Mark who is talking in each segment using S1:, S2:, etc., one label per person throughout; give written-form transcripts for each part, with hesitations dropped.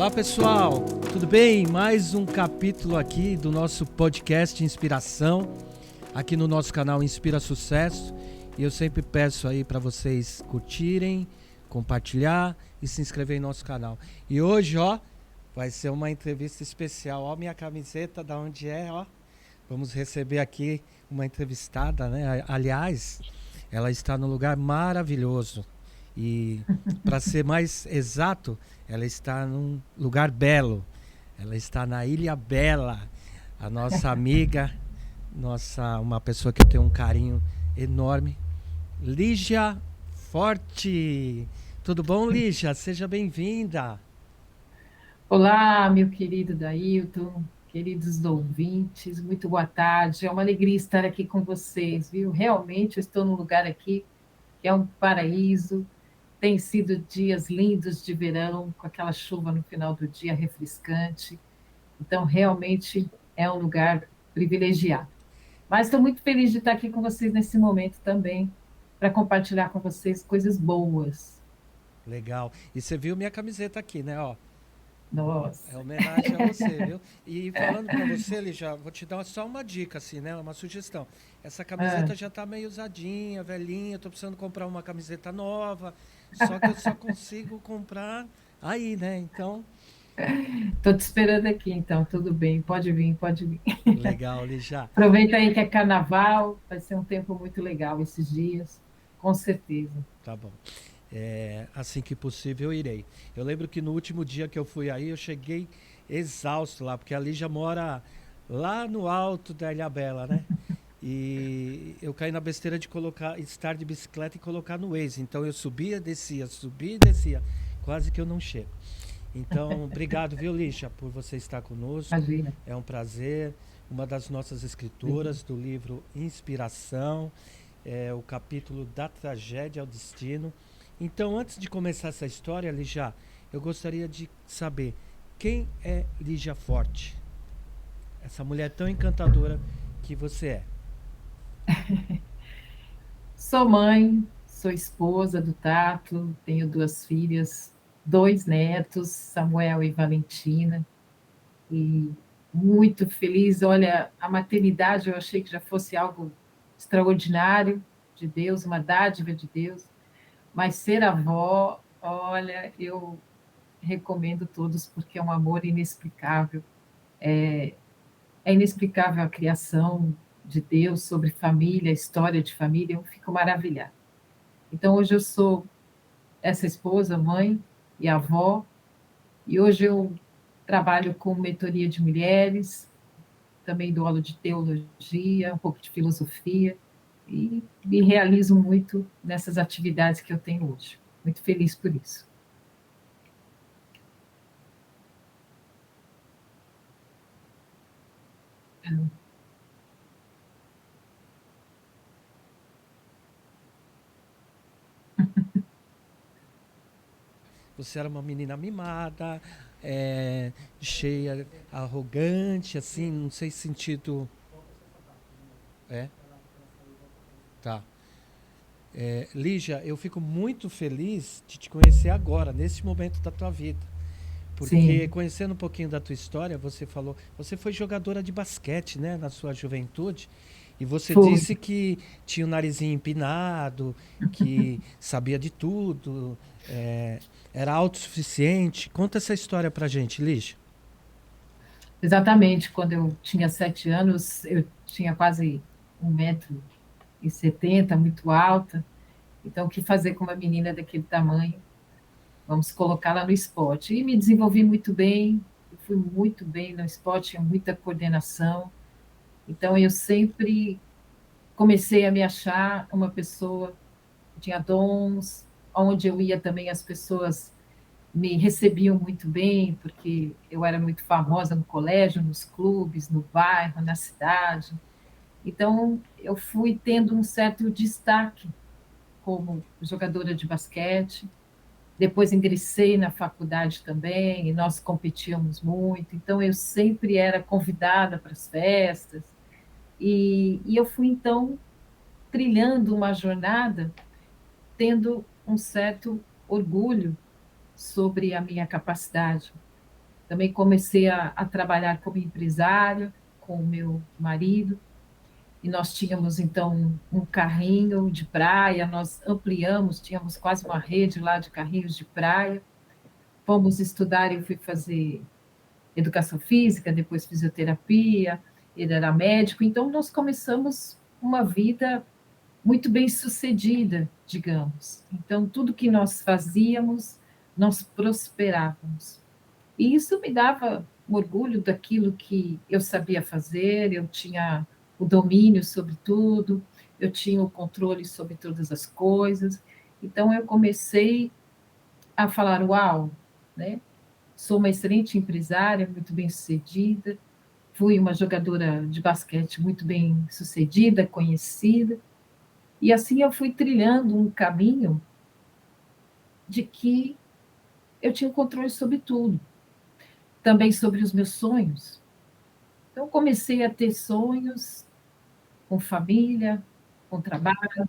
S1: Olá pessoal, tudo bem? Mais um capítulo aqui do nosso podcast Inspiração, aqui no nosso canal Inspira Sucesso. E eu sempre peço aí para vocês curtirem, compartilhar e se inscrever em nosso canal. E hoje, vai ser uma entrevista especial. Ó, minha camiseta, da onde é, ó. Vamos receber aqui uma entrevistada, né? Aliás, ela está num lugar maravilhoso. E, para ser mais exato, ela está num lugar belo. Ela está na Ilha Bela. A nossa amiga, uma pessoa que eu tenho um carinho enorme, Lígia Forte. Tudo bom, Lígia? Seja bem-vinda.
S2: Olá, meu querido Dailton, queridos ouvintes, muito boa tarde. É uma alegria estar aqui com vocês, viu? Realmente eu estou num lugar aqui que é um paraíso. Tem sido dias lindos de verão, com aquela chuva no final do dia refrescante. Então, realmente é um lugar privilegiado. Mas estou muito feliz de estar aqui com vocês nesse momento também, para compartilhar com vocês coisas boas.
S1: Legal. E você viu minha camiseta aqui, né? Ó, é
S2: Nossa.
S1: homenagem a você, viu? E falando pra você, Lígia, vou te dar só uma dica, assim, né? Uma sugestão. Essa
S2: Ah.
S1: camiseta já tá meio usadinha, velhinha. Tô precisando comprar uma camiseta nova. Só que eu só consigo comprar aí, né? Então,
S2: Estou te esperando aqui, então, tudo bem, pode vir, pode vir.
S1: legal, Lígia.
S2: Aproveita aí que é carnaval, vai ser um tempo muito legal esses dias, com certeza.
S1: Tá bom. Assim que possível eu irei. Eu lembro que no último dia que eu fui aí, eu cheguei exausto lá, porque a Lígia mora lá no alto da Ilhabela, né? E eu caí na besteira de estar de bicicleta e colocar no Waze. Então eu subia e descia. Quase que eu não chego. Então, obrigado, viu, Lígia, por você estar conosco.
S2: Imagina.
S1: É um prazer. Uma das nossas escritoras do livro Inspiração, o capítulo da tragédia ao destino. Então, antes de começar essa história, Lígia, eu gostaria de saber quem é Lígia Forte? Essa mulher tão encantadora que você é.
S2: Sou mãe, sou esposa do Tato, tenho duas filhas, dois netos, Samuel e Valentina, e muito feliz. Olha, a maternidade eu achei que já fosse algo extraordinário de Deus, uma dádiva de Deus, mas ser avó, olha, eu recomendo todos porque é um amor inexplicável. É inexplicável a criação de Deus sobre família, história de família, eu fico maravilhada. Então, hoje eu sou essa esposa, mãe e avó, e hoje eu trabalho com mentoria de mulheres, também dou aula de teologia, um pouco de filosofia, e me realizo muito nessas atividades que eu tenho hoje. Muito feliz por isso.
S1: Você era uma menina mimada, cheia, arrogante, assim, não sei se sentido. É, tá. Lígia, eu fico muito feliz de te conhecer agora, nesse momento da tua vida. Porque
S2: Sim,
S1: conhecendo um pouquinho da tua história, você falou, você foi jogadora de basquete, né, na sua juventude, e você
S2: foi.
S1: disse que tinha o narizinho empinado, que sabia de tudo, é, era autossuficiente. Conta essa história pra gente, Lígia.
S2: Exatamente, quando eu tinha 7 anos, eu tinha quase 1,70 m, muito alta. Então, o que fazer com uma menina daquele tamanho? Vamos colocá-la no esporte. E me desenvolvi muito bem, fui muito bem no esporte, tinha muita coordenação. Então, eu sempre comecei a me achar uma pessoa que tinha dons, onde eu ia também as pessoas me recebiam muito bem, porque eu era muito famosa no colégio, nos clubes, no bairro, na cidade. Então, eu fui tendo um certo destaque como jogadora de basquete. Depois ingressei na faculdade também, e nós competíamos muito. Então, eu sempre era convidada para as festas. E eu fui, então, trilhando uma jornada, tendo um certo orgulho sobre a minha capacidade. Também comecei a trabalhar como empresária com o meu marido, e nós tínhamos então um carrinho de praia, nós ampliamos, tínhamos quase uma rede lá de carrinhos de praia. Fomos estudar, eu fui fazer educação física, depois fisioterapia, ele era médico, então nós começamos uma vida muito bem sucedida, digamos. Então, tudo que nós fazíamos, nós prosperávamos. E isso me dava orgulho daquilo que eu sabia fazer, eu tinha o domínio sobre tudo, eu tinha o controle sobre todas as coisas. Então, eu comecei a falar: uau, né? Sou uma excelente empresária, muito bem-sucedida, fui uma jogadora de basquete muito bem-sucedida, conhecida, e assim eu fui trilhando um caminho de que eu tinha o controle sobre tudo, também sobre os meus sonhos. Então, comecei a ter sonhos com família, com trabalho.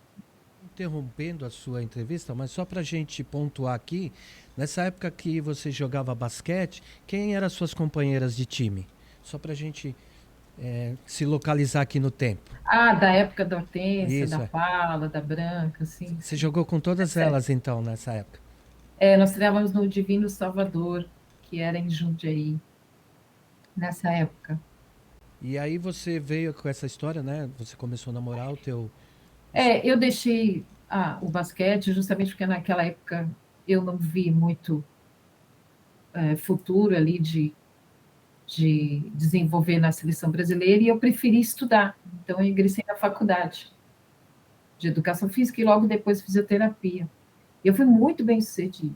S1: Interrompendo a sua entrevista, mas só para a gente pontuar aqui, nessa época que você jogava basquete, quem eram as suas companheiras de time? Só para a gente se localizar aqui no tempo.
S2: Ah, da época da Hortência, da
S1: Isso, é.
S2: Paula, da Branca, sim,
S1: Você
S2: sim.
S1: jogou com todas elas, então, nessa época?
S2: Nós trabalhávamos no Divino Salvador, que era em Jundiaí, nessa época.
S1: E aí você veio com essa história, né? Você começou a namorar o teu...
S2: Eu deixei o basquete justamente porque naquela época eu não vi muito futuro ali de desenvolver na seleção brasileira e eu preferi estudar. Então, eu ingressei na faculdade de educação física e logo depois fisioterapia. E eu fui muito bem sucedida.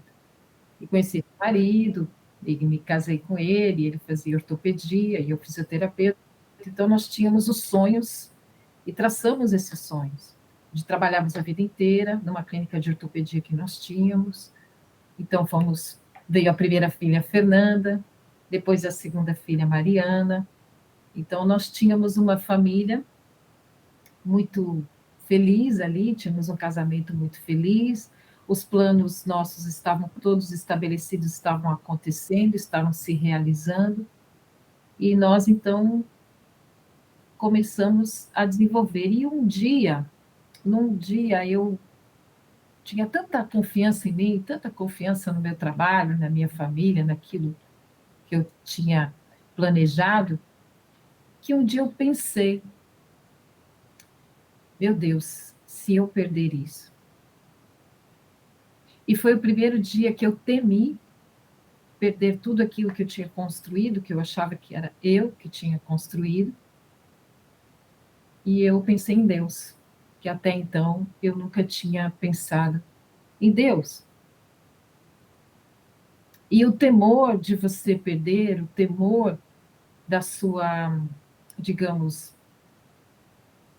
S2: E conheci meu marido, e me casei com ele, ele fazia ortopedia e eu fisioterapeuta. Então, nós tínhamos os sonhos e traçamos esses sonhos. De trabalharmos a vida inteira numa clínica de ortopedia que nós tínhamos. Então, veio a primeira filha, Fernanda, depois a segunda filha, Mariana. Então, nós tínhamos uma família muito feliz ali, tínhamos um casamento muito feliz, os planos nossos estavam todos estabelecidos, estavam acontecendo, estavam se realizando, e nós, então, começamos a desenvolver. E num dia, eu tinha tanta confiança em mim, tanta confiança no meu trabalho, na minha família, naquilo que eu tinha planejado, que um dia eu pensei, meu Deus, se eu perder isso. E foi o primeiro dia que eu temi perder tudo aquilo que eu tinha construído, que eu achava que era eu que tinha construído. E eu pensei em Deus, que até então eu nunca tinha pensado em Deus. E o temor de você perder, o temor da sua, digamos,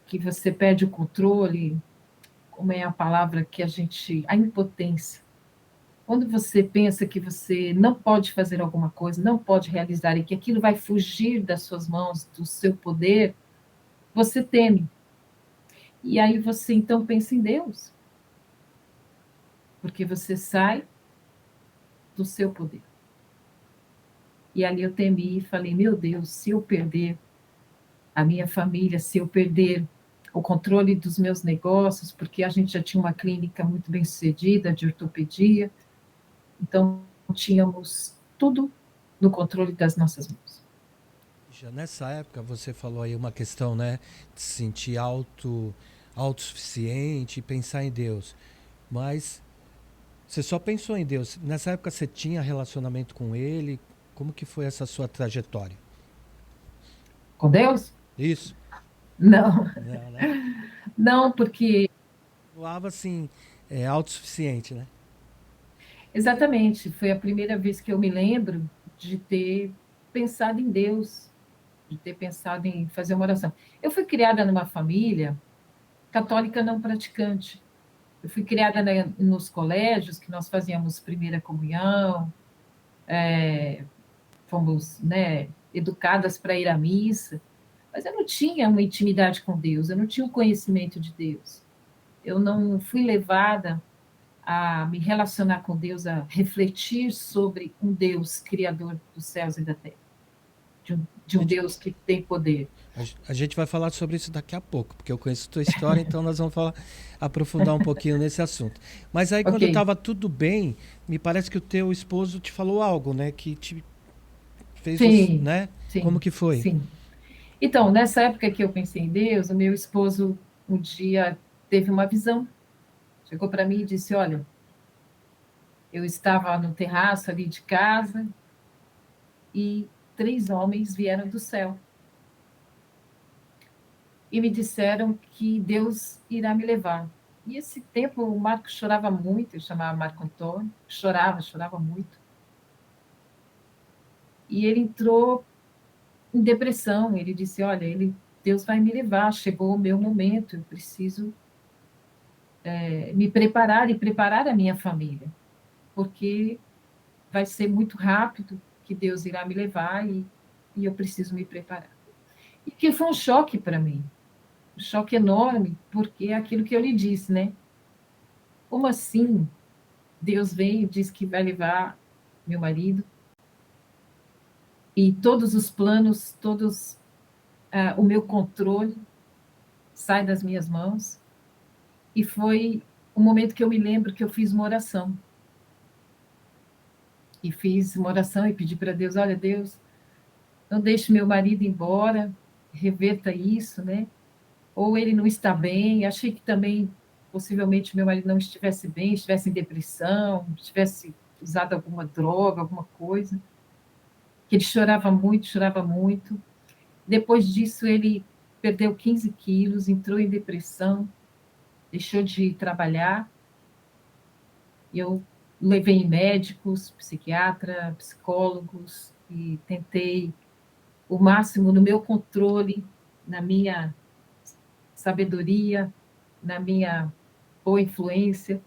S2: que você perde o controle, como é a palavra que a impotência. Quando você pensa que você não pode fazer alguma coisa, não pode realizar, e que aquilo vai fugir das suas mãos, do seu poder, você teme. E aí você então pensa em Deus, porque você sai do seu poder. E ali eu temi e falei, meu Deus, se eu perder a minha família, se eu perder o controle dos meus negócios, porque a gente já tinha uma clínica muito bem sucedida de ortopedia, então tínhamos tudo no controle das nossas mãos.
S1: Já nessa época você falou aí uma questão, né? De se sentir autossuficiente e pensar em Deus. Mas você só pensou em Deus. Nessa época você tinha relacionamento com Ele? Como que foi essa sua trajetória?
S2: Com Deus?
S1: Isso?
S2: Não,
S1: Não, né?
S2: não, porque
S1: Voava assim, autossuficiente, né?
S2: exatamente foi a primeira vez que eu me lembro de ter pensado em Deus, de ter pensado em fazer uma oração. Eu fui criada numa família católica não praticante. Eu fui criada nos colégios que nós fazíamos primeira comunhão, fomos, né, educadas para ir à missa, mas eu não tinha uma intimidade com Deus, eu não tinha o conhecimento de Deus. Eu não fui levada a me relacionar com Deus, a refletir sobre um Deus criador dos céus e da terra, de um Deus que tem poder.
S1: A gente vai falar sobre isso daqui a pouco, porque eu conheço a tua história, então nós vamos aprofundar um pouquinho nesse assunto. Mas aí, quando
S2: Ok,
S1: estava tudo bem, me parece que o teu esposo te falou algo, né? Que te fez você,
S2: sim,
S1: né? Como
S2: sim,
S1: que foi?
S2: sim. Então, nessa época que eu pensei em Deus, o meu esposo um dia teve uma visão, chegou para mim e disse: Olha, eu estava no terraço ali de casa e 3 homens vieram do céu e me disseram que Deus irá me levar. E esse tempo o Marco chorava muito, eu chamava Marco Antônio, chorava muito. E ele entrou em depressão. Ele disse: Olha, Deus vai me levar, chegou o meu momento, eu preciso me preparar e preparar a minha família, porque vai ser muito rápido que Deus irá me levar e eu preciso me preparar. E que foi um choque para mim, um choque enorme, porque é aquilo que eu lhe disse, né? Como assim Deus vem e diz que vai levar meu marido e todos os planos, o meu controle sai das minhas mãos? E foi o momento que eu me lembro que eu fiz uma oração. E fiz uma oração e pedi para Deus: olha, Deus, não deixe meu marido embora, reverta isso, né? Ou ele não está bem. Achei que também, possivelmente, meu marido não estivesse bem, estivesse em depressão, estivesse usado alguma droga, alguma coisa. Que ele chorava muito, chorava muito. Depois disso, ele perdeu 15 quilos, entrou em depressão, deixou de trabalhar. Eu levei em médicos, psiquiatra, psicólogos e tentei o máximo no meu controle, na minha sabedoria, na minha boa influência.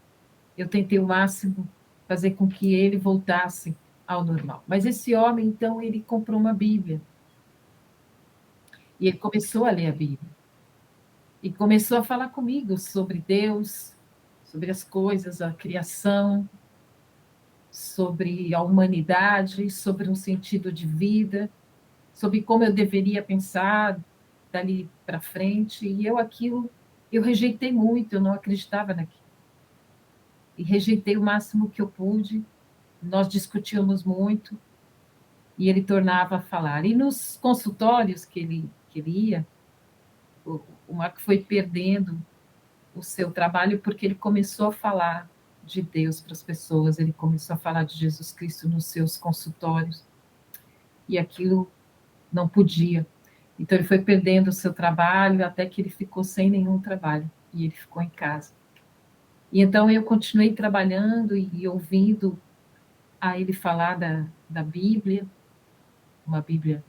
S2: Eu tentei o máximo fazer com que ele voltasse ao normal. Mas esse homem, então, ele comprou uma Bíblia e ele começou a ler a Bíblia e começou a falar comigo sobre Deus, sobre as coisas, a criação, sobre a humanidade, sobre um sentido de vida, sobre como eu deveria pensar dali para frente. E eu rejeitei muito, eu não acreditava naquilo. E rejeitei o máximo que eu pude. Nós discutíamos muito e ele tornava a falar. E nos consultórios que ele ia, o Marco foi perdendo o seu trabalho porque ele começou a falar de Deus para as pessoas, ele começou a falar de Jesus Cristo nos seus consultórios, e aquilo não podia. Então ele foi perdendo o seu trabalho até que ele ficou sem nenhum trabalho e ele ficou em casa. E então eu continuei trabalhando e ouvindo a ele falar da Bíblia, uma Bíblia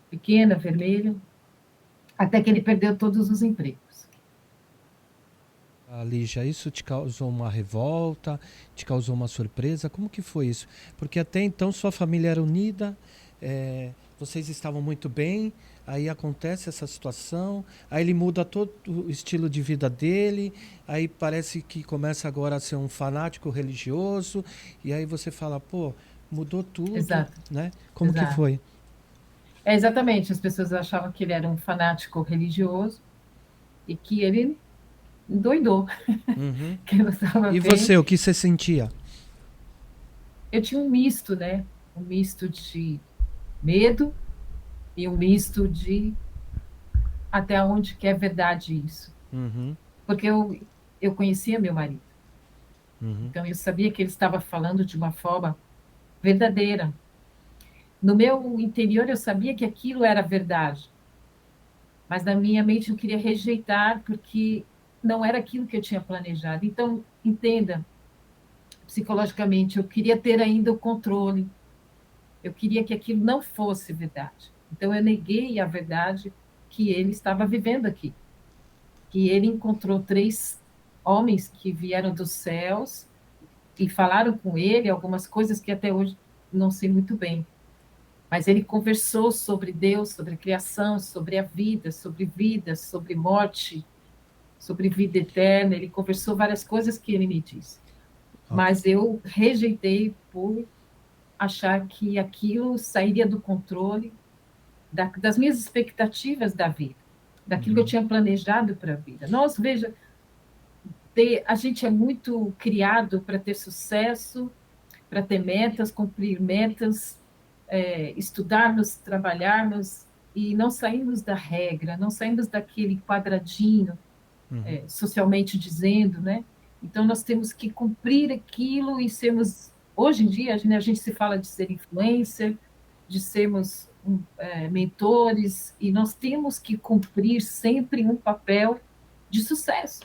S2: pequena, vermelha, até que ele perdeu todos os empregos.
S1: Lígia, isso te causou uma revolta, te causou uma surpresa? Como que foi isso? Porque até então sua família era unida, vocês estavam muito bem, aí acontece essa situação, aí ele muda todo o estilo de vida dele, aí parece que começa agora a ser um fanático religioso, e aí você fala, pô, mudou tudo,
S2: Exato,
S1: né? Como que
S2: exato.
S1: foi?
S2: É exatamente, as pessoas achavam que ele era um fanático religioso e que ele endoidou,
S1: Uhum.
S2: que eu não estava
S1: E
S2: bem.
S1: você, o que você sentia?
S2: Eu tinha um misto, né? Um misto de medo e um misto de até onde que é verdade isso.
S1: Uhum,
S2: Porque eu conhecia meu marido,
S1: uhum.
S2: então eu sabia que ele estava falando de uma forma verdadeira. No meu interior eu sabia que aquilo era verdade, mas na minha mente eu queria rejeitar porque não era aquilo que eu tinha planejado. Então, entenda, psicologicamente, eu queria ter ainda o controle, eu queria que aquilo não fosse verdade. Então, eu neguei a verdade que ele estava vivendo aqui, que ele encontrou 3 homens que vieram dos céus e falaram com ele algumas coisas que até hoje não sei muito bem. Mas ele conversou sobre Deus, sobre a criação, sobre a vida, sobre morte, sobre vida eterna. Ele conversou várias coisas que ele me disse.
S1: Ok.
S2: mas eu rejeitei por achar que aquilo sairia do controle das minhas expectativas da vida, daquilo que eu
S1: Uhum.
S2: tinha planejado para a vida. Nós, veja, a gente é muito criado para ter sucesso, para ter metas, cumprir metas, estudarmos, trabalharmos e não saímos da regra, não saímos daquele quadradinho,
S1: Uhum.
S2: socialmente dizendo, né? Então nós temos que cumprir aquilo e sermos. Hoje em dia, né, a gente se fala de ser influencer, de sermos mentores, e nós temos que cumprir sempre um papel de sucesso.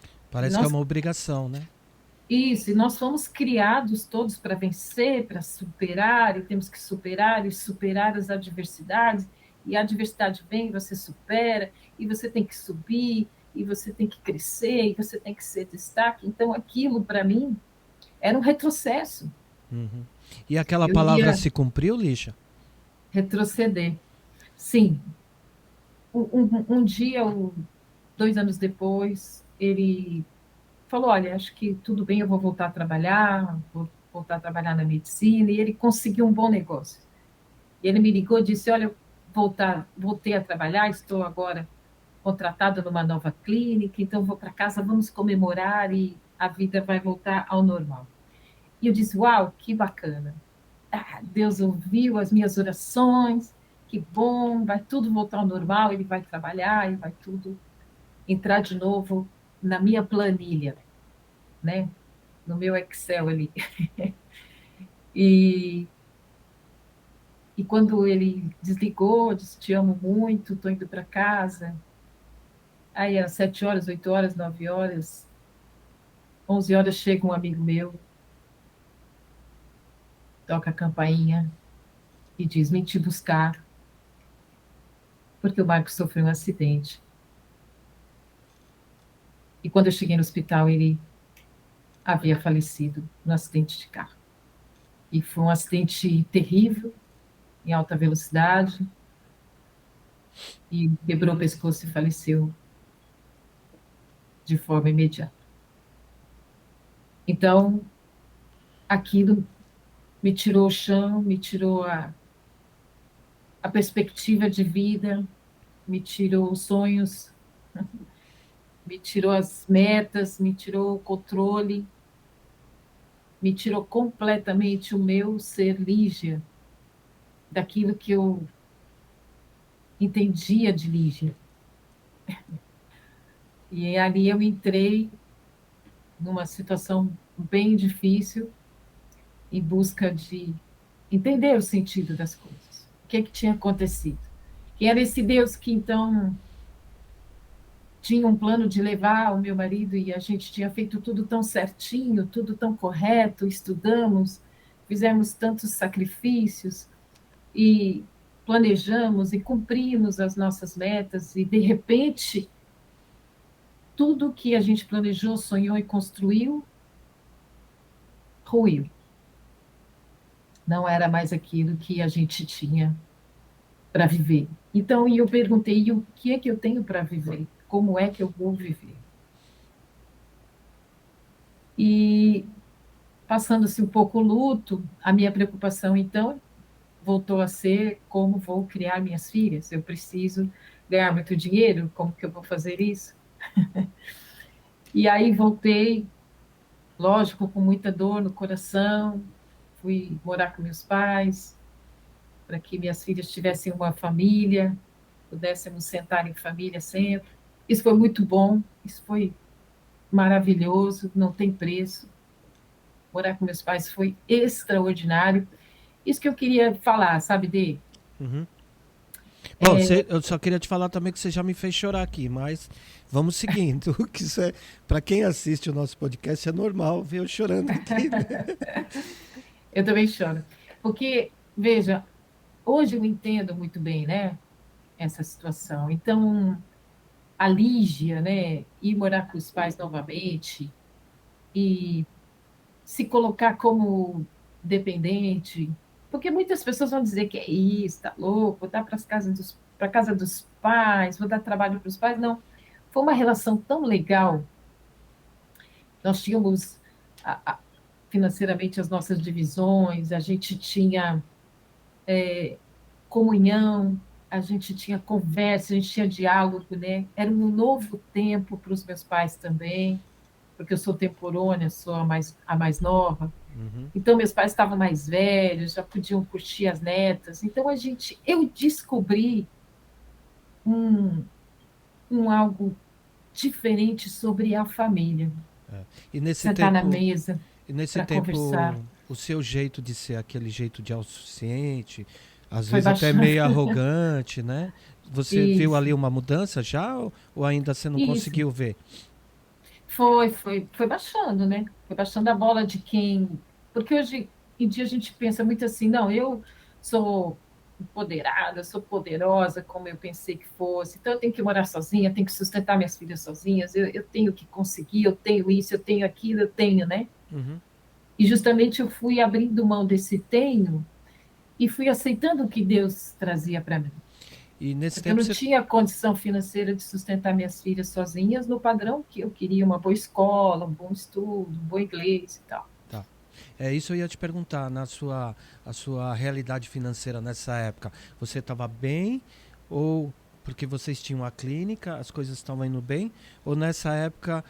S2: E
S1: Parece que é
S2: nós
S1: uma obrigação, né?
S2: Isso, e nós fomos criados todos para vencer, para superar, e temos que superar e superar as adversidades, e a adversidade vem, você supera, e você tem que subir, e você tem que crescer, e você tem que ser destaque. Então, aquilo, para mim, era um retrocesso.
S1: Uhum. E aquela
S2: Eu
S1: palavra
S2: ia
S1: se cumpriu, Lígia?
S2: retroceder. Sim, um dia, 2 anos depois, ele falou: Olha, acho que tudo bem, eu vou voltar a trabalhar, vou voltar a trabalhar na medicina. E ele conseguiu um bom negócio. E ele me ligou e disse: Olha, eu voltei a trabalhar, estou agora contratado numa nova clínica, então vou para casa, vamos comemorar e a vida vai voltar ao normal. E eu disse: Uau, que bacana. Deus ouviu as minhas orações, que bom, vai tudo voltar ao normal, ele vai trabalhar e vai tudo entrar de novo na minha planilha, né? No meu Excel ali. E, e quando ele desligou, disse: Te amo muito, estou indo para casa. Aí, às 7 horas, 8 horas, 9 horas, 11 horas, chega um amigo meu, toca a campainha e diz: Vim te buscar, porque o Marcos sofreu um acidente. E quando eu cheguei no hospital, ele havia falecido no acidente de carro. E foi um acidente terrível, em alta velocidade, e quebrou o pescoço e faleceu de forma imediata. Então, aquilo me tirou o chão, me tirou a perspectiva de vida, me tirou os sonhos, me tirou as metas, me tirou o controle, me tirou completamente o meu ser Lígia, daquilo que eu entendia de Lígia. E ali eu entrei numa situação bem difícil, em busca de entender o sentido das coisas. O que é que tinha acontecido? Quem era esse Deus que então tinha um plano de levar o meu marido e a gente tinha feito tudo tão certinho, tudo tão correto, estudamos, fizemos tantos sacrifícios e planejamos e cumprimos as nossas metas e de repente tudo que a gente planejou, sonhou e construiu ruiu. Não era mais aquilo que a gente tinha para viver. Então, eu perguntei, e o que é que eu tenho para viver? Como é que eu vou viver? E passando-se um pouco o luto, a minha preocupação, então, voltou a ser como vou criar minhas filhas. Eu preciso ganhar muito dinheiro, como que eu vou fazer isso? E aí voltei, lógico, com muita dor no coração, fui morar com meus pais, para que minhas filhas tivessem uma família, pudéssemos sentar em família sempre. Isso foi muito bom, isso foi maravilhoso, não tem preço. Morar com meus pais foi extraordinário. Isso que eu queria falar, sabe, Dê?
S1: Uhum. Bom, eu só queria te falar também que você já me fez chorar aqui, mas vamos seguindo. Que isso é, para quem assiste o nosso podcast, é normal ver eu chorando aqui, né?
S2: Eu também choro. Porque, veja, hoje eu entendo muito bem, né, essa situação. Então, a Lígia, né, ir morar com os pais novamente e se colocar como dependente, porque muitas pessoas vão dizer que é isso, tá louco, vou dar para casa dos pais, vou dar trabalho para os pais. Não, foi uma relação tão legal. Nós tínhamos a- financeiramente as nossas divisões, a gente tinha comunhão, a gente tinha conversa, a gente tinha diálogo, né? Era um novo tempo para os meus pais também, porque eu sou temporânea, sou a mais nova.
S1: Uhum.
S2: Então, meus pais estavam mais velhos, já podiam curtir as netas. Então, eu descobri um, um algo diferente sobre a família.
S1: E nesse
S2: Sentar na
S1: tempo,
S2: mesa
S1: e nesse
S2: para conversar.
S1: tempo, o seu jeito de ser aquele jeito de autossuficiente, às
S2: Foi
S1: vezes até
S2: baixando.
S1: meio arrogante, né? Você viu
S2: Isso,
S1: ali uma mudança já ou ainda você não
S2: isso.
S1: conseguiu ver?
S2: Foi baixando, né? Foi baixando a bola de quem. Porque hoje em dia a gente pensa muito assim, não, eu sou empoderada, sou poderosa, como eu pensei que fosse, então eu tenho que morar sozinha, tenho que sustentar minhas filhas sozinhas, eu tenho que conseguir, eu tenho isso, eu tenho aquilo, eu tenho, né?
S1: Uhum.
S2: E justamente eu fui abrindo mão desse tenho e fui aceitando o que Deus trazia para mim.
S1: E nesse
S2: Porque eu
S1: tempo
S2: não
S1: você.
S2: tinha condição financeira de sustentar minhas filhas sozinhas no padrão que eu queria, uma boa escola, um bom estudo, um bom inglês e tal.
S1: Tá. É isso eu ia te perguntar, a sua realidade financeira nessa época. Você estava bem ou porque vocês tinham a clínica, as coisas estavam indo bem? Ou nessa época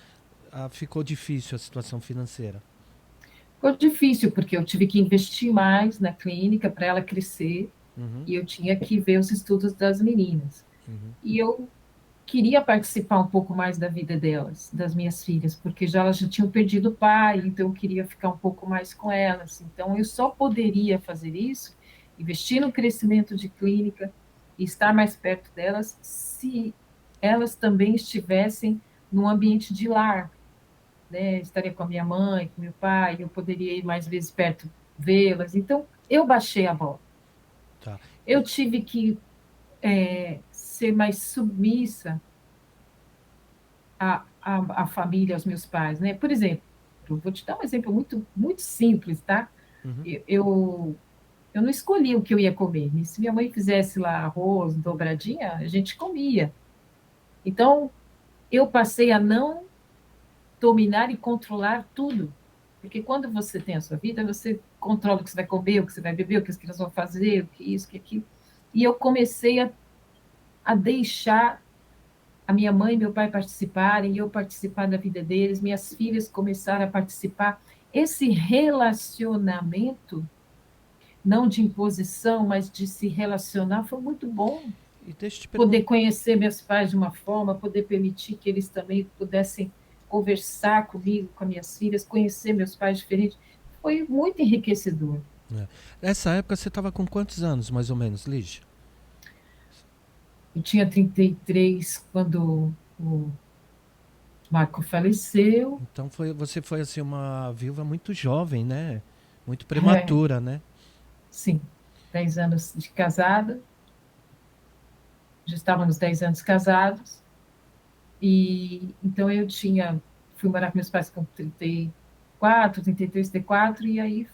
S1: ficou difícil a situação financeira?
S2: Foi difícil, porque eu tive que investir mais na clínica para ela crescer
S1: Uhum,
S2: e eu tinha que ver os estudos das meninas.
S1: uhum,
S2: E eu queria participar um pouco mais da vida delas, das minhas filhas, porque elas já tinham perdido o pai, então eu queria ficar um pouco mais com elas. Então eu só poderia fazer isso, investir no crescimento de clínica e estar mais perto delas, se elas também estivessem num ambiente de lar, né? Estaria com a minha mãe, com meu pai, eu poderia ir mais vezes perto vê-las. Então eu baixei a bola.
S1: tá.
S2: Eu tive que ser mais submissa a família, aos meus pais, né? Por exemplo, vou te dar um exemplo muito simples, tá?
S1: Uhum,
S2: Eu, eu não escolhi o que eu ia comer. Se minha mãe fizesse lá arroz, dobradinha, a gente comia. Então, eu passei a não dominar e controlar tudo. Porque quando você tem a sua vida, você controla o que você vai comer, o que você vai beber, o que as crianças vão fazer, o que isso, o que aquilo. E eu comecei a deixar a minha mãe e meu pai participarem, eu participar da vida deles, minhas filhas começaram a participar. Esse relacionamento, não de imposição, mas de se relacionar, foi muito bom.
S1: e deixa eu te
S2: Poder
S1: perguntar.
S2: conhecer meus pais de uma forma, poder permitir que eles também pudessem conversar comigo, com as minhas filhas, conhecer meus pais diferentes, foi muito enriquecedor.
S1: Nessa época você estava com quantos anos, mais ou menos, Lígia?
S2: Eu tinha 33 quando o Marco faleceu.
S1: Então você foi assim uma viúva muito jovem, né? Muito
S2: É,
S1: prematura, né?
S2: sim, 10 anos de casada, já estávamos 10 anos casados, e então fui morar com meus pais com 34, 33, 34, e aí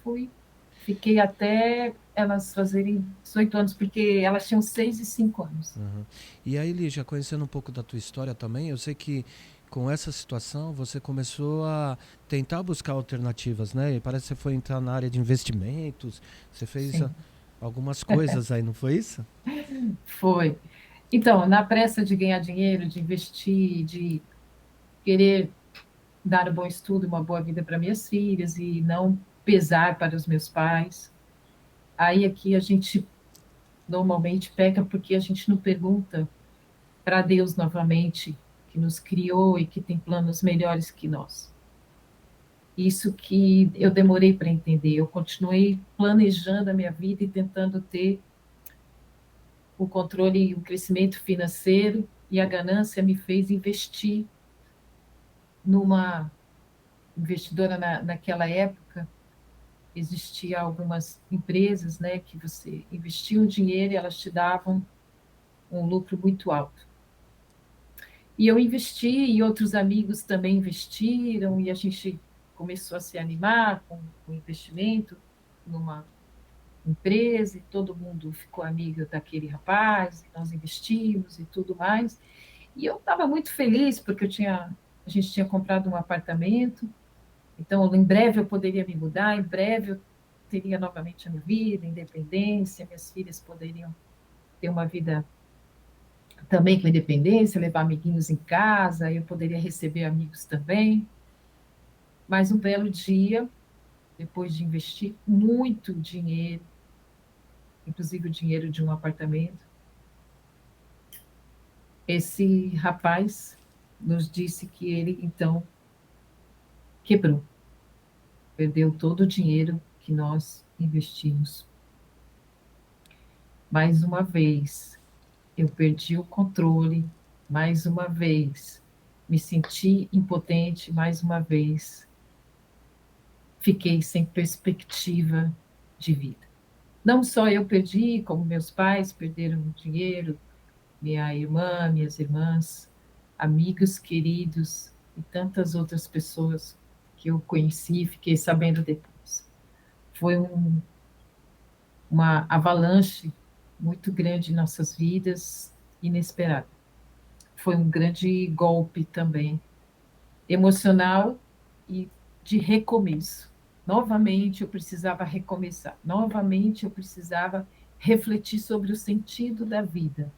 S2: fiquei até elas fazerem 18 anos, porque elas tinham 6 e 5 anos.
S1: Uhum. E aí, Lígia, conhecendo um pouco da tua história também, eu sei que com essa situação você começou a tentar buscar alternativas, né? E parece que você foi entrar na área de investimentos, você fez
S2: Sim,
S1: algumas coisas aí, não foi isso?
S2: foi. Então, na pressa de ganhar dinheiro, de investir, de querer dar um bom estudo, uma boa vida para minhas filhas e não pesar para os meus pais, aí aqui a gente normalmente peca porque a gente não pergunta para Deus novamente, que nos criou e que tem planos melhores que nós. Isso que eu demorei para entender. Eu continuei planejando a minha vida e tentando ter o controle e o crescimento financeiro, e a ganância me fez investir numa investidora naquela época. Existia algumas empresas, né, que você investia um dinheiro e elas te davam um lucro muito alto. E eu investi, e outros amigos também investiram, e a gente começou a se animar com o investimento numa empresa, e todo mundo ficou amigo daquele rapaz, e nós investimos e tudo mais. E eu estava muito feliz, porque a gente tinha comprado um apartamento, Então, em breve eu poderia me mudar, em breve eu teria novamente a minha vida, independência, minhas filhas poderiam ter uma vida também com independência, levar amiguinhos em casa, eu poderia receber amigos também. Mas um belo dia, depois de investir muito dinheiro, inclusive o dinheiro de um apartamento, esse rapaz nos disse que ele então quebrou, perdeu todo o dinheiro que nós investimos. Mais uma vez, eu perdi o controle, mais uma vez, me senti impotente, mais uma vez, fiquei sem perspectiva de vida. Não só eu perdi, como meus pais perderam dinheiro, minha irmã, minhas irmãs, amigos queridos e tantas outras pessoas que eu conheci e fiquei sabendo depois. Foi uma avalanche muito grande em nossas vidas, inesperada. Foi um grande golpe também, emocional e de recomeço. Novamente eu precisava recomeçar, novamente eu precisava refletir sobre o sentido da vida.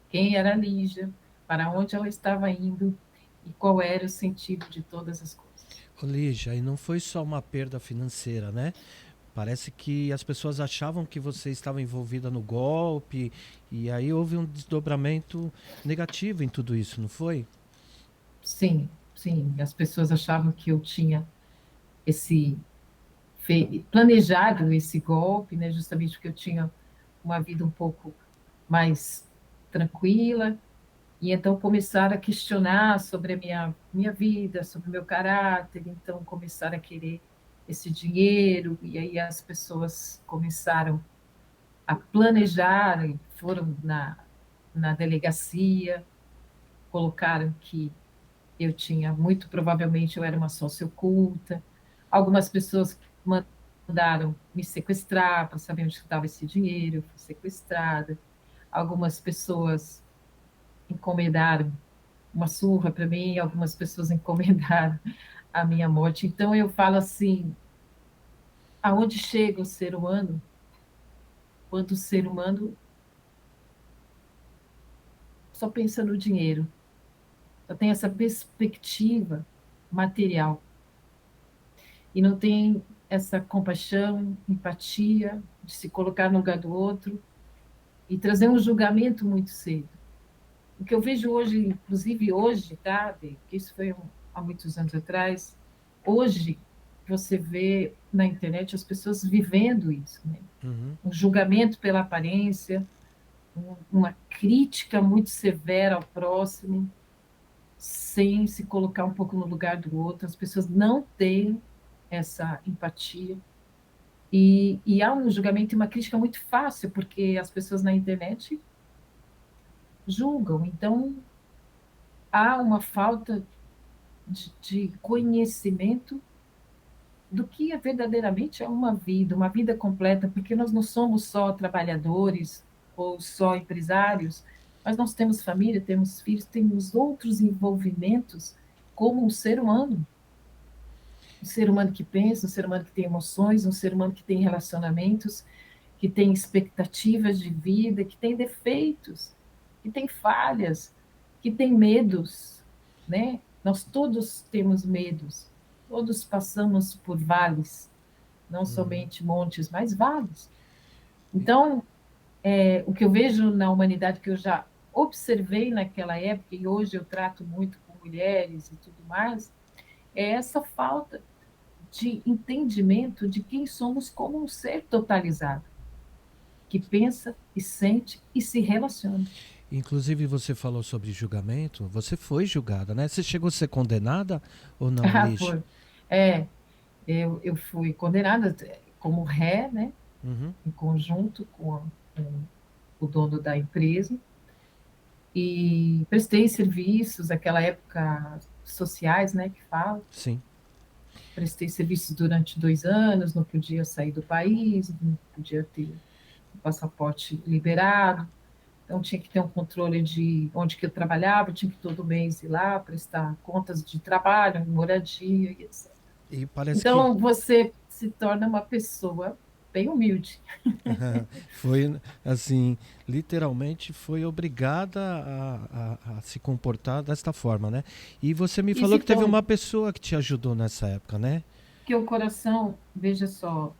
S2: Quem era a Lígia, para onde ela estava indo e qual era o sentido de todas as coisas.
S1: Ô, Lígia, e não foi só uma perda financeira, né? Parece que as pessoas achavam que você estava envolvida no golpe e aí houve um desdobramento negativo em tudo isso, não foi?
S2: Sim, sim, as pessoas achavam que eu tinha esse planejado esse golpe, né, justamente porque eu tinha uma vida um pouco mais tranquila, e então começaram a questionar sobre a minha vida, sobre o meu caráter, então começaram a querer esse dinheiro, e aí as pessoas começaram a planejar, e foram na delegacia, colocaram que eu tinha, muito provavelmente eu era uma sócia oculta, algumas pessoas mandaram me sequestrar para saber onde estava esse dinheiro, eu fui sequestrada, algumas pessoas encomendaram uma surra para mim, algumas pessoas encomendaram a minha morte. Então eu falo assim, aonde chega o ser humano quando o ser humano só pensa no dinheiro, só tem essa perspectiva material e não tem essa compaixão, empatia, de se colocar no lugar do outro e trazer um julgamento muito cedo. O que eu vejo hoje, inclusive hoje, tá, que isso foi há muitos anos atrás, hoje você vê na internet as pessoas vivendo isso, né?
S1: Uhum.
S2: Um julgamento pela aparência, uma crítica muito severa ao próximo, sem se colocar um pouco no lugar do outro. As pessoas não têm essa empatia. E há um julgamento e uma crítica muito fácil, porque as pessoas na internet julgam. Então, há uma falta de conhecimento do que é verdadeiramente uma vida completa, porque nós não somos só trabalhadores ou só empresários, mas nós temos família, temos filhos, temos outros envolvimentos como um ser humano que pensa, um ser humano que tem emoções, um ser humano que tem relacionamentos, que tem expectativas de vida, que tem defeitos, que tem falhas, que tem medos, né? Nós todos temos medos, todos passamos por vales, não somente montes, mas vales. Então, o que eu vejo na humanidade, que eu já observei naquela época, e hoje eu trato muito com mulheres e tudo mais, é essa falta de entendimento de quem somos como um ser totalizado, que pensa e sente e se relaciona.
S1: Inclusive você falou sobre julgamento, você foi julgada, né? Você chegou a ser condenada ou não,
S2: Ah,
S1: Lígia?
S2: é, eu fui condenada como ré, né,
S1: Uhum.
S2: em conjunto com o dono da empresa, e prestei serviços, naquela época, sociais, né, que fala.
S1: Sim.
S2: Prestei serviços durante 2 anos, não podia sair do país, não podia ter o passaporte liberado, então tinha que ter um controle de onde que eu trabalhava, tinha que todo mês ir lá prestar contas de trabalho, moradia e etc.
S1: E parece que
S2: Então, você se torna uma pessoa bem humilde.
S1: foi assim, literalmente foi obrigada a se comportar desta forma, né? E você me
S2: E
S1: falou
S2: se
S1: que teve
S2: torna,
S1: uma pessoa que te ajudou nessa época, né?
S2: porque o coração, veja só,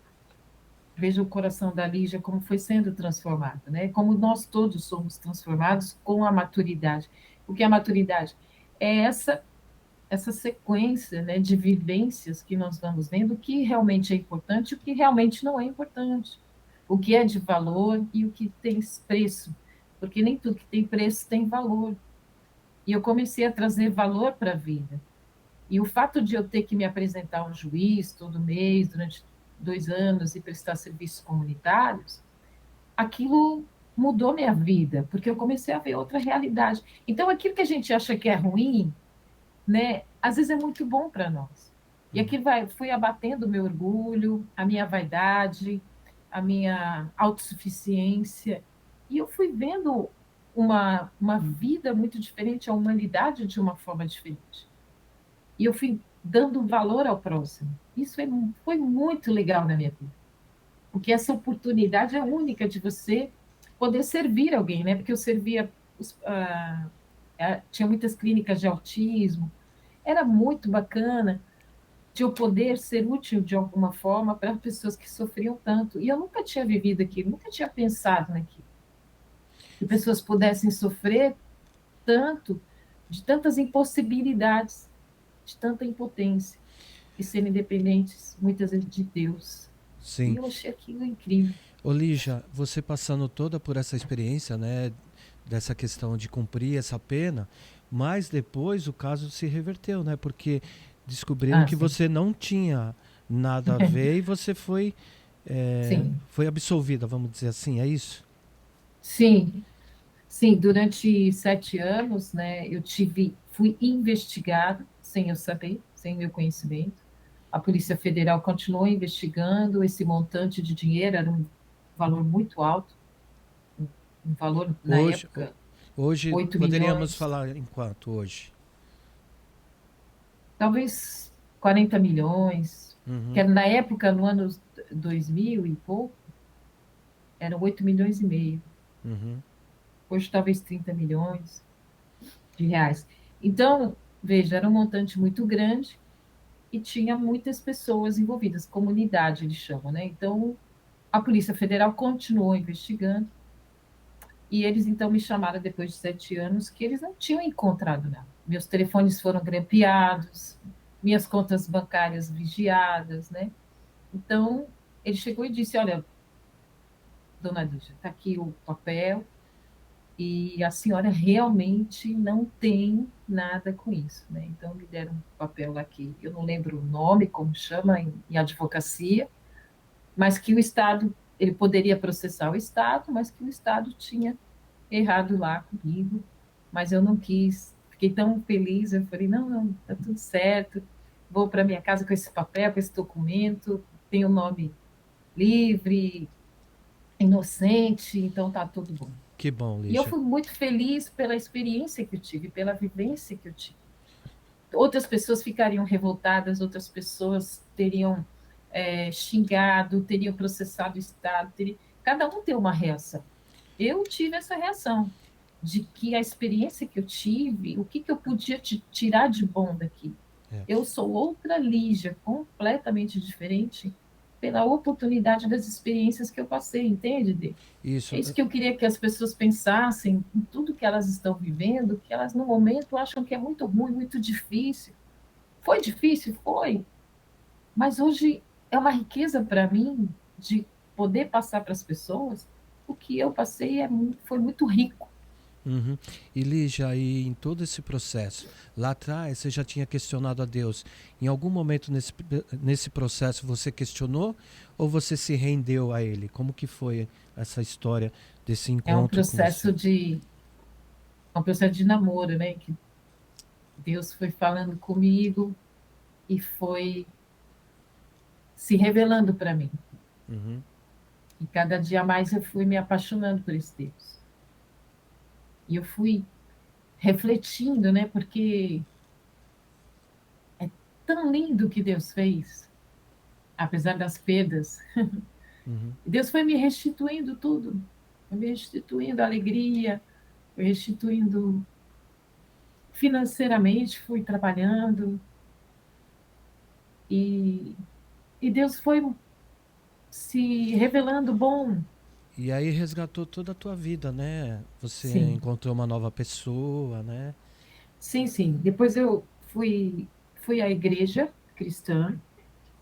S2: veja o coração da Lígia como foi sendo transformado, né? Como nós todos somos transformados com a maturidade. O que é a maturidade? É essa sequência, né, de vivências que nós vamos vendo, o que realmente é importante e o que realmente não é importante. O que é de valor e o que tem preço. Porque nem tudo que tem preço tem valor. E eu comecei a trazer valor para a vida. E o fato de eu ter que me apresentar a um juiz todo mês, durante 2 anos, e prestar serviços comunitários, aquilo mudou minha vida, porque eu comecei a ver outra realidade. Então, aquilo que a gente acha que é ruim, né, às vezes é muito bom para nós. E aqui foi abatendo o meu orgulho, a minha vaidade, a minha autossuficiência. E eu fui vendo uma vida muito diferente, a humanidade de uma forma diferente. E eu fui dando valor ao próximo. Isso foi muito legal na minha vida, porque essa oportunidade é única de você poder servir alguém, né? Porque eu servia, tinha muitas clínicas de autismo, era muito bacana de eu poder ser útil de alguma forma para pessoas que sofriam tanto. E eu nunca tinha vivido aquilo, nunca tinha pensado naquilo. Que pessoas pudessem sofrer tanto, de tantas impossibilidades, de tanta impotência, e serem dependentes, muitas vezes, de Deus. E
S1: Sim.
S2: eu achei aquilo incrível.
S1: Ô Lígia, você passando toda por essa experiência, né, dessa questão de cumprir essa pena, mas depois o caso se reverteu, né? Porque descobriram
S2: Ah,
S1: que
S2: sim.
S1: você não tinha nada a ver e você foi,
S2: Sim.
S1: foi absolvida, vamos dizer assim, é isso?
S2: Sim. Sim, durante 7 anos, né, fui investigada sem eu saber, sem meu conhecimento. A Polícia Federal continuou investigando esse montante de dinheiro, era um valor muito alto, um valor, na
S1: Hoje,
S2: época,
S1: hoje
S2: 8
S1: poderíamos
S2: milhões,
S1: falar em quanto hoje?
S2: talvez 40 milhões, que
S1: Uhum,
S2: era, na época, no ano 2000 e pouco, eram 8 milhões e meio.
S1: uhum.
S2: Hoje, talvez 30 milhões de reais. Então, veja, era um montante muito grande, e tinha muitas pessoas envolvidas, comunidade eles chamam, né? Então, a Polícia Federal continuou investigando e eles então me chamaram depois de 7 anos que eles não tinham encontrado nada. Meus telefones foram grampeados, minhas contas bancárias vigiadas, né? Então, ele chegou e disse, olha, dona Lígia, está aqui o papel, e a senhora realmente não tem nada com isso, né? Então me deram um papel aqui, eu não lembro o nome, como chama em advocacia, mas que o Estado, ele poderia processar o Estado, mas que o Estado tinha errado lá comigo, mas eu não quis, fiquei tão feliz, eu falei, não, não, tá tudo certo, vou para minha casa com esse papel, com esse documento, tenho o nome livre, inocente, então tá tudo bom.
S1: Que bom,
S2: E eu
S1: Lígia.
S2: fui muito feliz pela experiência que eu tive, pela vivência que eu tive. Outras pessoas ficariam revoltadas, outras pessoas teriam xingado, teriam processado o Estado, cada um tem uma reação. Eu tive essa reação de que a experiência que eu tive, o que eu podia tirar de bom daqui.
S1: É.
S2: Eu sou outra Lígia, completamente diferente, pela oportunidade das experiências que eu passei, entende, Dê? É
S1: Isso.
S2: isso que eu queria que as pessoas pensassem em tudo que elas estão vivendo, que elas no momento acham que é muito ruim, muito difícil. Foi difícil? Foi. Mas hoje é uma riqueza para mim de poder passar para as pessoas o que eu passei foi muito rico.
S1: Uhum. E Lígia, e em todo esse processo, lá atrás você já tinha questionado a Deus. Em algum momento nesse processo você questionou ou você se rendeu a Ele? Como que foi essa história desse
S2: É um
S1: encontro com você?
S2: processo de é um processo de namoro, né? Que Deus foi falando comigo e foi se revelando para mim.
S1: Uhum.
S2: E cada dia mais eu fui me apaixonando por esse Deus. E eu fui refletindo, né? Porque tão lindo que Deus fez, apesar das perdas.
S1: Uhum.
S2: Deus foi me restituindo tudo, foi me restituindo a alegria, foi restituindo financeiramente, fui trabalhando e, e Deus foi se revelando bom.
S1: E aí resgatou toda a tua vida, né? Você
S2: Sim,
S1: encontrou uma nova pessoa, né?
S2: sim, sim. Depois eu fui à igreja cristã,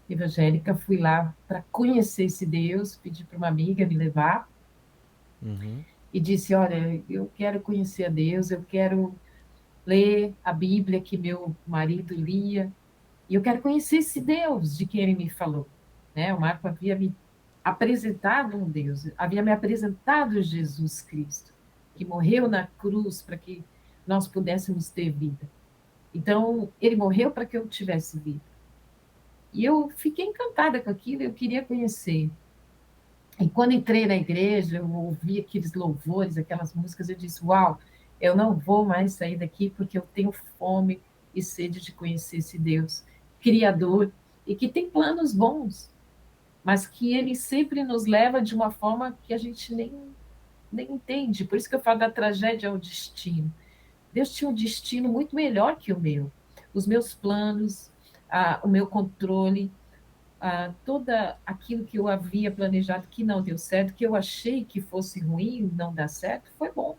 S2: evangélica, fui lá para conhecer esse Deus, pedi para uma amiga me levar
S1: Uhum.
S2: e disse: Olha, eu quero conhecer a Deus, eu quero ler a Bíblia que meu marido lia, e eu quero conhecer esse Deus de quem ele me falou. Né? O Marco havia me apresentado um Deus, havia me apresentado Jesus Cristo, que morreu na cruz para que nós pudéssemos ter vida. Então, ele morreu para que eu tivesse vida. E eu fiquei encantada com aquilo, eu queria conhecer. E quando entrei na igreja, eu ouvi aqueles louvores, aquelas músicas, eu disse: Uau, eu não vou mais sair daqui porque eu tenho fome e sede de conhecer esse Deus Criador e que tem planos bons, mas que ele sempre nos leva de uma forma que a gente nem entende. Por isso que eu falo da tragédia ao destino. Deus tinha um destino muito melhor que o meu. Os meus planos, o meu controle, toda aquilo que eu havia planejado que não deu certo, que eu achei que fosse ruim, não dar certo, foi bom.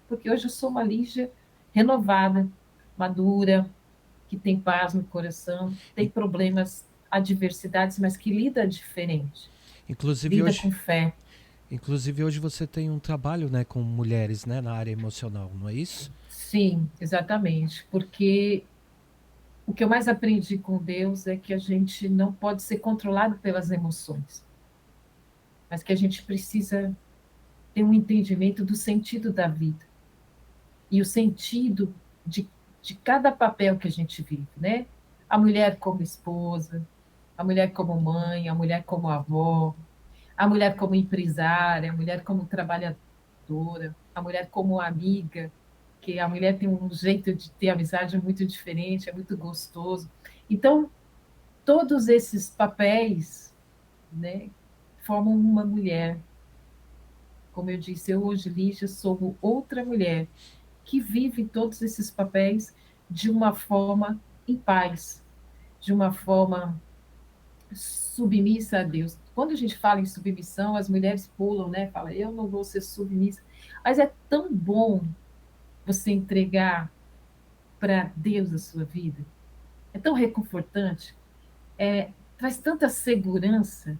S2: Porque hoje eu sou uma Lígia renovada, madura, que tem paz no coração, tem
S1: In-
S2: problemas, adversidades, mas que lida diferente,
S1: Inclusive
S2: lida com
S1: hoje,
S2: fé.
S1: inclusive hoje você tem um trabalho, né, com mulheres, né, na área emocional, não é isso?
S2: Sim, exatamente. Porque o que eu mais aprendi com Deus é que a gente não pode ser controlado pelas emoções, mas que a gente precisa ter um entendimento do sentido da vida e o sentido de cada papel que a gente vive, né? A mulher como esposa, a mulher como mãe, a mulher como avó, a mulher como empresária, a mulher como trabalhadora, a mulher como amiga, que a mulher tem um jeito de ter amizade muito diferente, é muito gostoso. Então, todos esses papéis, né, formam uma mulher. Como eu disse, eu hoje, Lígia, sou outra mulher que vive todos esses papéis de uma forma em paz, de uma forma submissa a Deus. Quando a gente fala em submissão, as mulheres pulam, né? Fala, eu não vou ser submissa. Mas é tão bom você entregar para Deus a sua vida. É tão reconfortante. Traz tanta segurança.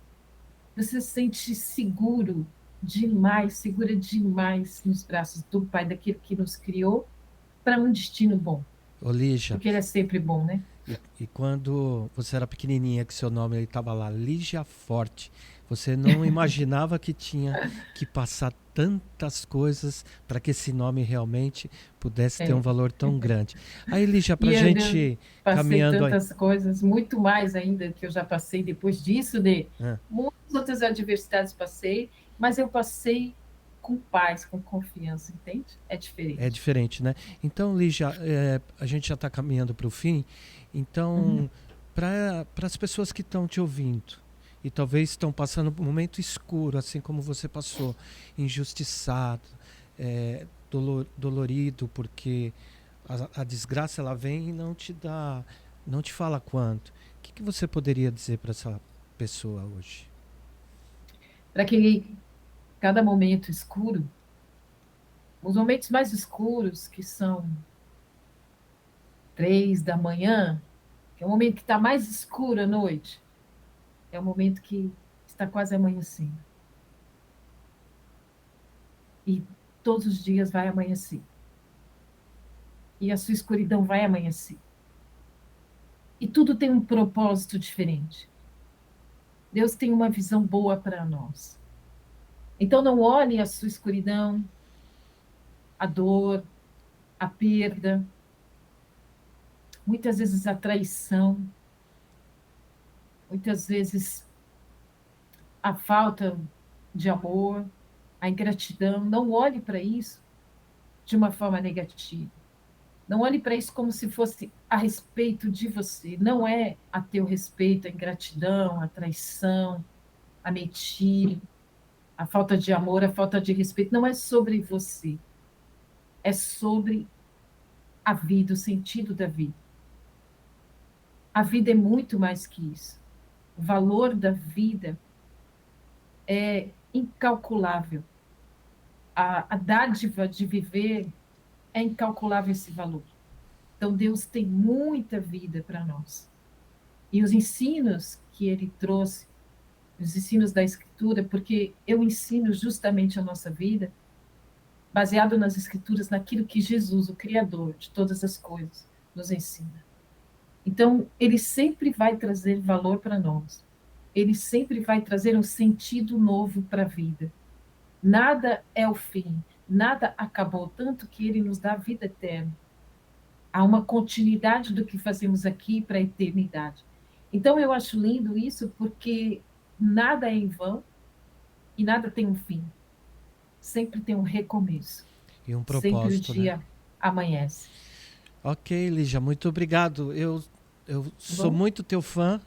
S2: Você se sente seguro demais, segura demais nos braços do Pai, daquele que nos criou para um destino bom.
S1: Ô Lígia,
S2: Porque ele é sempre bom, né?
S1: e quando você era pequenininha, que seu nome estava lá, Lígia Forte, você não imaginava que tinha que passar tantas coisas para que esse nome realmente pudesse ter um
S2: É.
S1: valor tão grande. Aí, Lígia, para
S2: E eu
S1: gente
S2: passei
S1: caminhando aí.
S2: tantas coisas, muito mais ainda que eu já passei depois disso, de
S1: Ah,
S2: muitas outras adversidades passei, mas eu passei com paz, com confiança, entende? É
S1: é
S2: diferente.
S1: diferente, né? Então, Lígia, a gente já está caminhando para o fim.
S2: Uhum.
S1: Então, para as pessoas que estão te ouvindo e talvez estão passando por um momento escuro, assim como você passou, injustiçado, dolorido, porque a desgraça ela vem e não te dá, não te fala quanto. O que você poderia dizer para essa pessoa hoje?
S2: Para que cada momento escuro, os momentos mais escuros, que são 3 da manhã, que é o momento que está mais escuro à noite, é o momento que está quase amanhecendo. E todos os dias vai amanhecer. E a sua escuridão vai amanhecer. E tudo tem um propósito diferente. Deus tem uma visão boa para nós. Então não olhe a sua escuridão, a dor, a perda, muitas vezes a traição, muitas vezes a falta de amor, a ingratidão. Não olhe para isso de uma forma negativa. Não olhe para isso como se fosse a respeito de você. Não é a teu respeito, a ingratidão, a traição, a mentira, a falta de amor, a falta de respeito. Não é sobre você. É sobre a vida, o sentido da vida. A vida é muito mais que isso. O valor da vida é incalculável. A dádiva de viver é incalculável esse valor. Então, Deus tem muita vida para nós. E os ensinos que ele trouxe, os ensinos da Escritura, porque eu ensino justamente a nossa vida, baseado nas Escrituras, naquilo que Jesus, o Criador de todas as coisas, nos ensina. Então, ele sempre vai trazer valor para nós. Ele sempre vai trazer um sentido novo para a vida. Nada é o fim, nada acabou, tanto que ele nos dá vida eterna. Há uma continuidade do que fazemos aqui para a eternidade. Então, eu acho lindo isso, porque nada é em vão e nada tem um fim. Sempre tem um recomeço.
S1: E um
S2: Sempre o
S1: propósito, né?
S2: dia amanhece.
S1: Ok, Lígia, muito obrigado. Eu sou
S2: Bom,
S1: muito teu fã.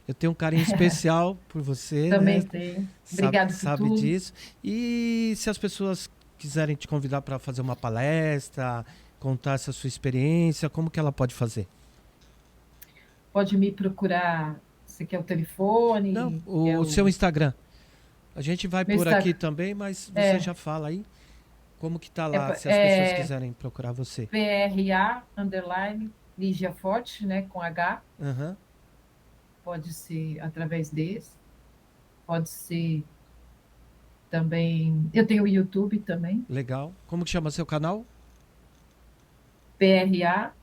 S1: Eu tenho um carinho especial por você, né?
S2: também tenho. Obrigado por
S1: Sabe
S2: tudo.
S1: disso. E se as pessoas quiserem te convidar para fazer uma palestra, contar essa sua experiência, como que ela pode fazer?
S2: Pode me procurar. Você quer o
S1: Não,
S2: telefone? Quer
S1: o
S2: o
S1: seu Instagram. A gente vai
S2: meu
S1: por aqui
S2: Instagram?
S1: também, mas você
S2: É,
S1: já fala aí como que tá
S2: é,
S1: lá, se as pessoas
S2: é
S1: quiserem procurar você.
S2: PRA, underline, Lígia Forte, né, com H.
S1: Aham,
S2: Pode ser através desse. Pode ser também. Eu tenho o YouTube também.
S1: legal. Como que chama seu canal?
S2: PRA,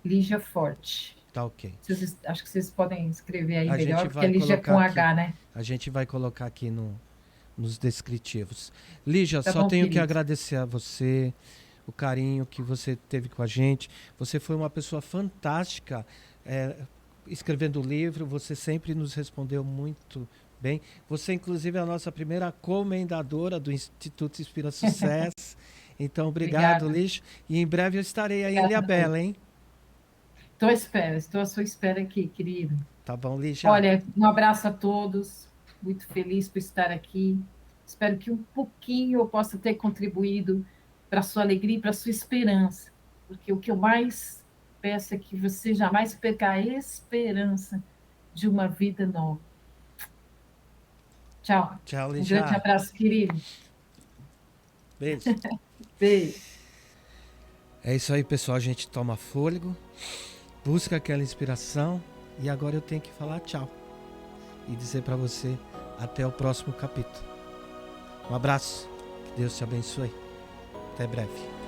S2: Lígia Forte.
S1: Tá ok.
S2: Acho que vocês podem escrever aí
S1: A gente
S2: melhor, porque é
S1: vai
S2: Lígia
S1: colocar
S2: com
S1: aqui.
S2: H, né?
S1: A gente vai colocar aqui nos descritivos. Lígia,
S2: Tá
S1: só
S2: bom,
S1: tenho que
S2: querido.
S1: agradecer a você, o carinho que você teve com a gente. Você foi uma pessoa fantástica, escrevendo o livro. Você sempre nos respondeu muito bem. Você, inclusive, é a nossa primeira comendadora do Instituto Inspira Sucesso. Então, obrigado,
S2: Obrigada.
S1: Lígia. E em breve eu estarei aí em
S2: Obrigada também.
S1: Ilhabela, hein?
S2: Estou à sua espera aqui, querido.
S1: Tá bom, Lígia?
S2: Olha, um abraço a todos. Muito feliz por estar aqui. Espero que um pouquinho eu possa ter contribuído para a sua alegria e para a sua esperança. Porque o que eu mais peço é que você jamais perca a esperança de uma vida nova. Tchau.
S1: Tchau,
S2: Um grande
S1: Lígia.
S2: abraço, querido.
S1: Beijo.
S2: Beijo.
S1: É isso aí, pessoal. A gente toma fôlego, busca aquela inspiração e agora eu tenho que falar tchau e dizer para você até o próximo capítulo. Um abraço, que Deus te abençoe. Até breve.